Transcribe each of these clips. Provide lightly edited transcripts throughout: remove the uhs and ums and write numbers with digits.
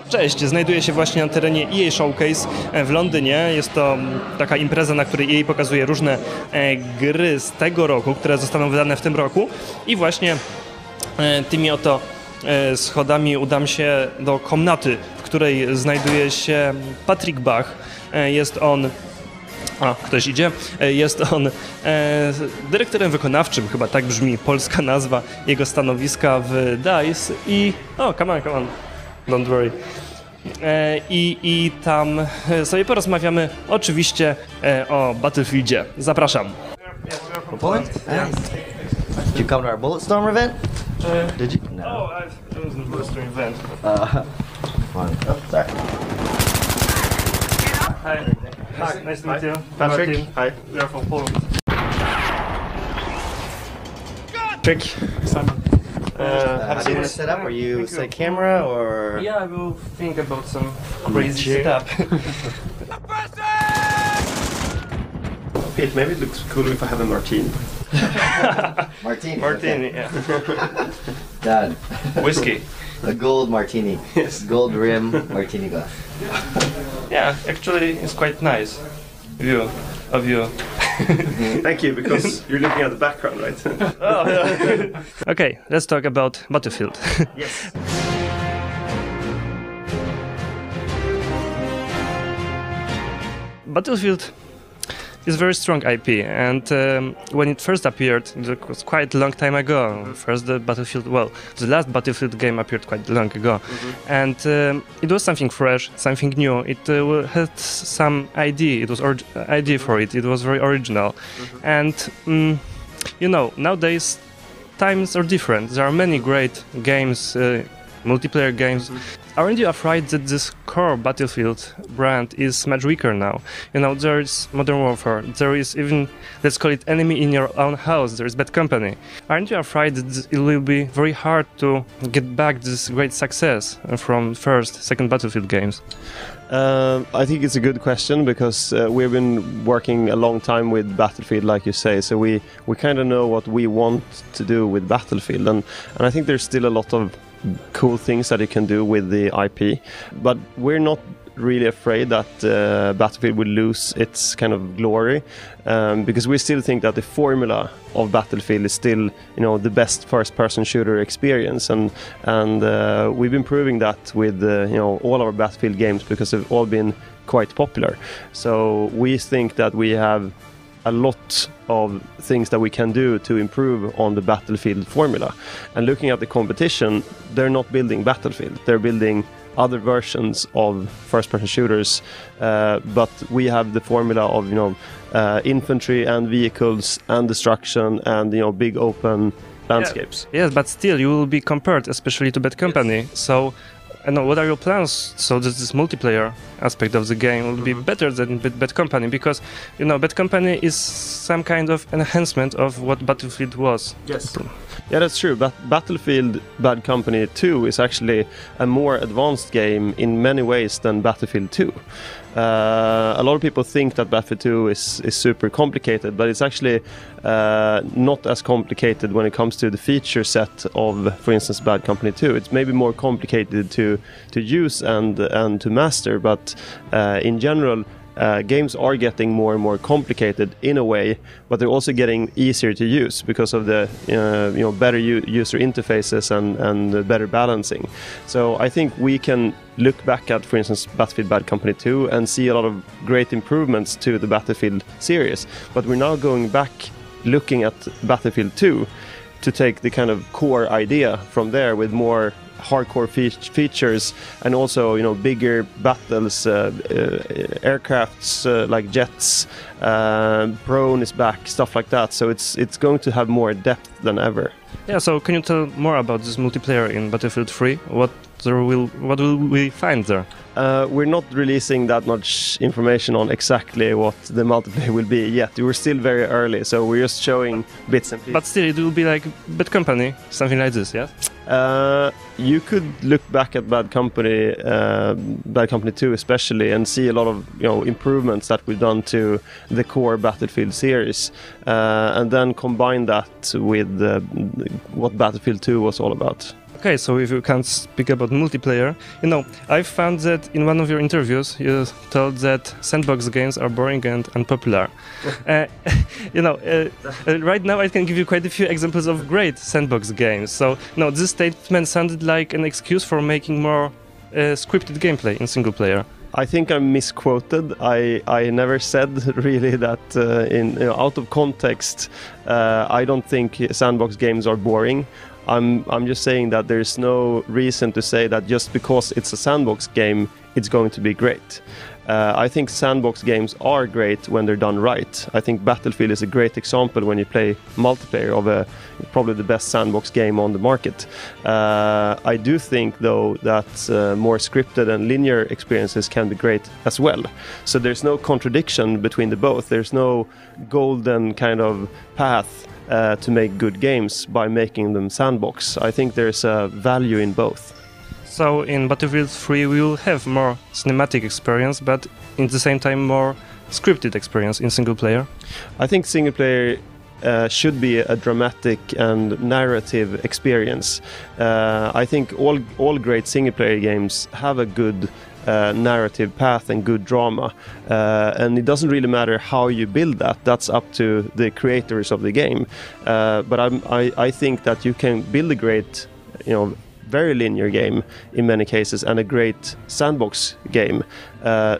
Cześć, znajduję się właśnie na terenie EA Showcase w Londynie. Jest to taka impreza, na której EA pokazuje różne gry z tego roku, które zostaną wydane w tym roku. I właśnie tymi oto schodami udam się do komnaty, w której znajduje się Patrick Bach. Jest on... ktoś idzie. Jest on dyrektorem wykonawczym, chyba tak brzmi polska nazwa jego stanowiska w DICE i... come on. Don't worry. I tam sobie porozmawiamy oczywiście o Battlefieldzie. Zapraszam. Did you come to our Bulletstorm event? Did you? No. It was a Bulletstorm event. Fine. Oh, sorry. Hi. Nice to meet you. Patrick. Hi. We are from Poland. Trick. Simon. How do you want to set up? Are you set camera or? Yeah, I will think about some crazy setup. Pete, maybe it looks cooler if I have a martini. Martini. Martini, yeah. Dad. Whiskey. A gold martini. Yes. Gold rim martini glass. Yeah, actually it's quite nice view of you. Thank you, because you're looking at the background, right? Okay, let's talk about Battlefield. Yes. Battlefield is a very strong IP, and when it first appeared, it was quite a long time ago. First, the last Battlefield game appeared quite long ago, and it was something fresh, something new. It had some idea. It was idea for it. It was very original, and nowadays times are different. There are many great games. Multiplayer games. Aren't you afraid that this core Battlefield brand is much weaker now? There is Modern Warfare, there is even, let's call it enemy in your own house, there is Bad Company. Aren't you afraid that it will be very hard to get back this great success from first, second Battlefield games? I think it's a good question, because we've been working a long time with Battlefield, like you say, so we kind of know what we want to do with Battlefield, and I think there's still a lot of cool things that it can do with the IP, but we're not really afraid that Battlefield will lose its kind of glory, because we still think that the formula of Battlefield is still, the best first-person shooter experience, and we've been proving that with all our Battlefield games, because they've all been quite popular. So we think that we have a lot of things that we can do to improve on the Battlefield formula. And looking at the competition, they're not building Battlefield, they're building other versions of first-person shooters, but we have the formula of infantry and vehicles and destruction and big open landscapes. Yes, but still you will be compared especially to Bad Company. Yes. So what are your plans so that this multiplayer aspect of the game will be better than Bad Company? Because Bad Company is some kind of enhancement of what Battlefield was. Yes. Yeah, that's true. But Battlefield Bad Company 2 is actually a more advanced game in many ways than Battlefield 2. A lot of people think that Battlefield 2 is super complicated, but it's actually not as complicated when it comes to the feature set of, for instance, Bad Company 2. It's maybe more complicated to use and to master, but in general, games are getting more and more complicated in a way, but they're also getting easier to use because of the better user interfaces and better balancing. So I think we can look back at, for instance, Battlefield Bad Company 2 and see a lot of great improvements to the Battlefield series. But we're now going back, looking at Battlefield 2 to take the kind of core idea from there with more hardcore features and also bigger battles, aircrafts like jets, drone is back, stuff like that. So it's going to have more depth than ever. Yeah, so can you tell more about this multiplayer in Battlefield 3? What will we find there? We're not releasing that much information on exactly what the multiplayer will be yet. We're still very early, so we're just showing bits and pieces. But still, it will be like Bad Company, something like this, yes? You could look back at Bad Company 2 especially, and see a lot of improvements that we've done to the core Battlefield series, and then combine that with what Battlefield 2 was all about. Okay, so if you can't speak about multiplayer, I found that in one of your interviews you told that sandbox games are boring and unpopular. Right now I can give you quite a few examples of great sandbox games. So, this statement sounded like an excuse for making more scripted gameplay in single player. I think I'm misquoted. I never said really that out of context. I don't think sandbox games are boring. I'm just saying that there's no reason to say that just because it's a sandbox game, it's going to be great. I think sandbox games are great when they're done right. I think Battlefield is a great example when you play multiplayer of probably the best sandbox game on the market. I do think, though, that more scripted and linear experiences can be great as well. So there's no contradiction between the both. There's no golden kind of path to make good games by making them sandbox. I think there's a value in both. So in Battlefield 3 we will have more cinematic experience, but at the same time more scripted experience in single player? I think single player should be a dramatic and narrative experience. I think all great single player games have a good narrative path and good drama, and it doesn't really matter how you build that. That's up to the creators of the game. But I think that you can build a great, very linear game in many cases and a great sandbox game,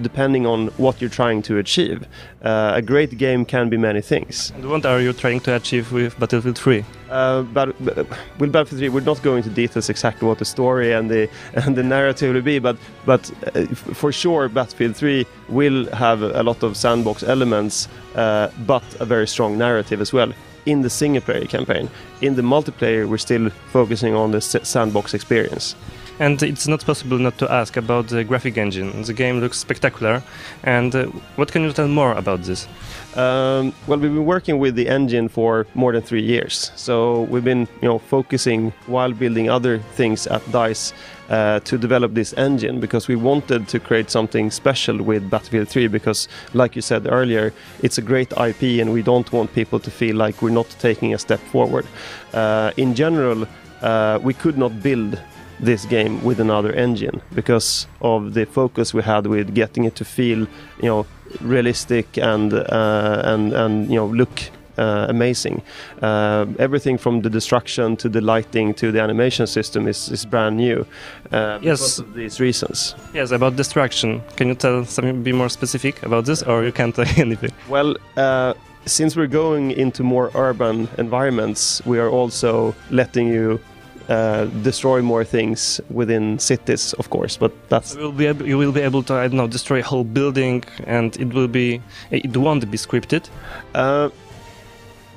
depending on what you're trying to achieve. A great game can be many things. And what are you trying to achieve with Battlefield 3? But with Battlefield 3, we're not going into details exactly what the story and the narrative will be, but for sure Battlefield 3 will have a lot of sandbox elements, but a very strong narrative as well. In the single player campaign. In the multiplayer, we're still focusing on the sandbox experience. And it's not possible not to ask about the graphic engine. The game looks spectacular. And what can you tell more about this? Well, we've been working with the engine for more than 3 years. So we've been, focusing while building other things at DICE to develop this engine, because we wanted to create something special with Battlefield 3, because, like you said earlier, it's a great IP and we don't want people to feel like we're not taking a step forward. In general, we could not build this game with another engine because of the focus we had with getting it to feel, realistic and look amazing. Everything from the destruction to the lighting to the animation system is brand new because of these reasons. Yes, about destruction. Can you tell something, be more specific about this, or you can't say anything? Well, since we're going into more urban environments, we are also letting you destroy more things within cities, of course, but that's... You will be able to, I don't know, destroy a whole building, and it won't be scripted.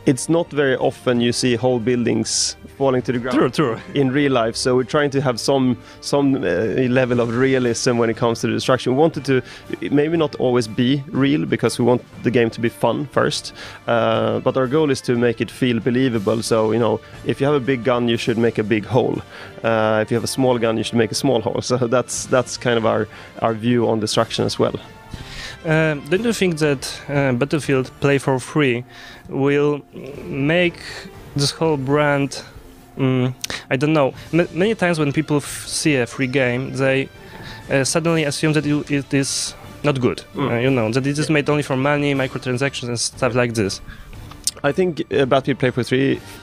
It's not very often you see whole buildings falling to the ground. True. In real life, so we're trying to have some level of realism when it comes to the destruction. We wanted to maybe not always be real, because we want the game to be fun first, but our goal is to make it feel believable. So, if you have a big gun, you should make a big hole. If you have a small gun, you should make a small hole. So that's kind of our view on destruction as well. Don't you think that Battlefield Play for Free will make this whole brand, I don't know, many times when people see a free game, they suddenly assume that it is not good, that it is made only for money, microtransactions and stuff like this. I think Battlefield Play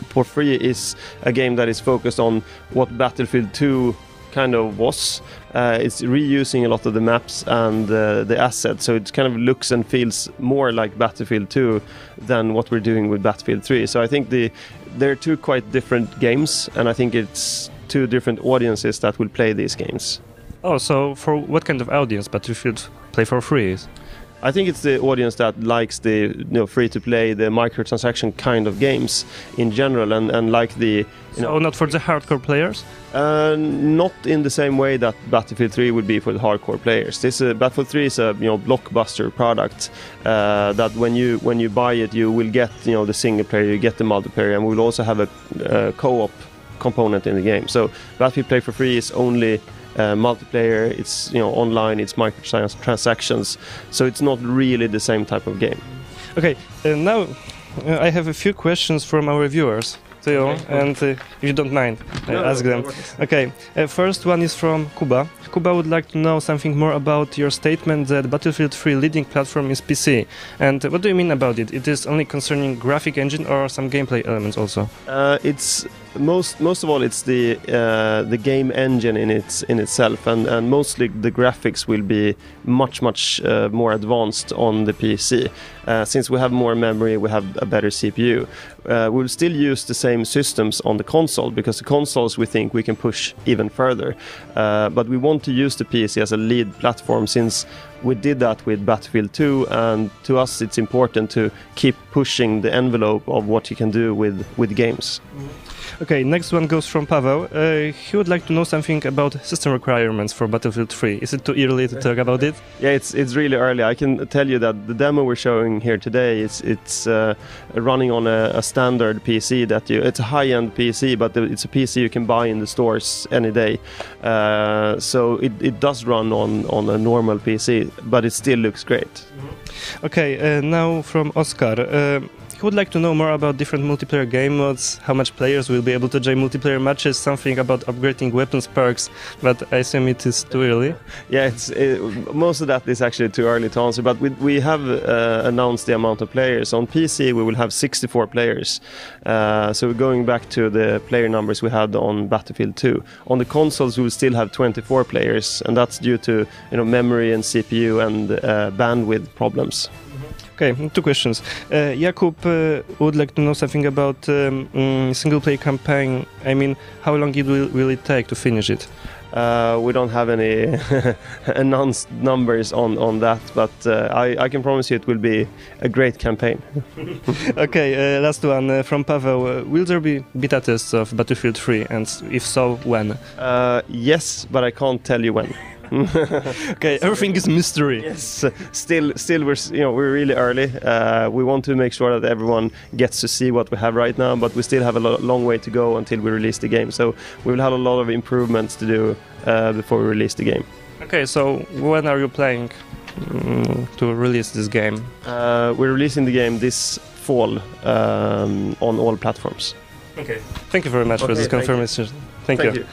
for Free is a game that is focused on what Battlefield 2 kind of was. It's reusing a lot of the maps and the assets, so it kind of looks and feels more like Battlefield 2 than what we're doing with Battlefield 3. So I think they're two quite different games, and I think it's two different audiences that will play these games. Oh, so for what kind of audience Battlefield Play for Free is? I think it's the audience that likes the free-to-play, the microtransaction kind of games in general, and like the... So not for the hardcore players? Not in the same way that Battlefield 3 would be for the hardcore players. Battlefield 3 is a blockbuster product that when you buy it, you will get the single player, you get the multiplayer, and we will also have a co-op component in the game. So Battlefield Play for Free is only multiplayer, it's online, it's microtransactions, so it's not really the same type of game. Okay, now I have a few questions from our viewers. to you, and if you don't mind, I ask them. Okay, first one is from Kuba. Kuba would like to know something more about your statement that Battlefield 3 leading platform is PC. And what do you mean about it? It is only concerning graphic engine or some gameplay elements also? It's most of all it's the game engine in itself, and mostly the graphics will be much more advanced on the PC. Since we have more memory, we have a better CPU. We'll still use the same systems on the console, because the consoles we think we can push even further. But we want to use the PC as a lead platform, since we did that with Battlefield 2, and to us it's important to keep pushing the envelope of what you can do with games. Okay, next one goes from Pavel. He would like to know something about system requirements for Battlefield 3. Is it too early to talk about it? Yeah, it's really early. I can tell you that the demo we're showing here today it's running on a standard PC it's a high-end PC, but it's a PC you can buy in the stores any day. So it does run on a normal PC, but it still looks great. Okay, now from Oscar. He would like to know more about different multiplayer game modes, how much players will be able to join multiplayer matches, something about upgrading weapons perks, but I assume it is too early. Yeah, most of that is actually too early to answer, but we have announced the amount of players. On PC we will have 64 players, so we're going back to the player numbers we had on Battlefield 2. On the consoles we will still have 24 players, and that's due to memory and CPU and bandwidth problems. Okay, two questions. Jakub would like to know something about single-player campaign. I mean, how long will it take to finish it? We don't have any announced numbers on that, but I can promise you it will be a great campaign. Okay, last one from Pavel. Will there be beta tests of Battlefield 3, and if so, when? Yes, but I can't tell you when. Okay, everything is mystery. Yes, still we're really early. We want to make sure that everyone gets to see what we have right now, but we still have a long way to go until we release the game. So we will have a lot of improvements to do before we release the game. Okay, so when are you planning to release this game? We're releasing the game this fall on all platforms. Okay, thank you very much for this confirmation. Thank you.